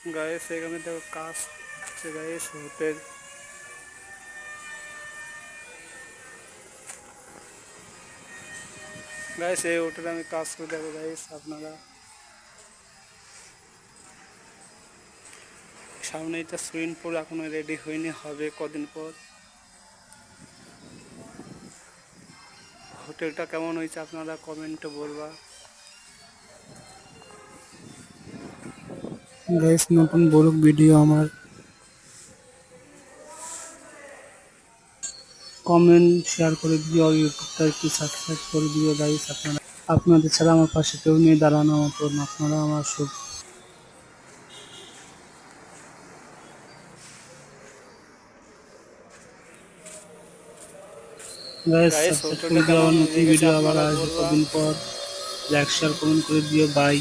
Guys এখানে দেখো কাজ হচ্ছে গাইস হোটেল। গাইস এই হোটেলে আমি কাজ করে দেখো গাইস, আপনারা সামনে এটা সুইমিং পুল এখনো রেডি হয়নি, হবে কদিন পর। হোটেলটা কেমন হয়েছে আপনারা কমেন্টে বলবা গাইস। নতুন বড় ভিডিও আমার, কমেন্ট শেয়ার করে দিও, ইউটিউবটা একটু সাবস্ক্রাইব করে দিও গাইস। আপনাদের ছাড়া আমার পাশে কেউ নেই দাঁড়ানোর মতন, আপনারা আমার সুখ। গাইস সাবস্ক্রাইব করে দিও, আমার নতুন ভিডিও আবার আসবে কদিন পর। লাইক শেয়ার কমেন্ট করে দিও, বাই।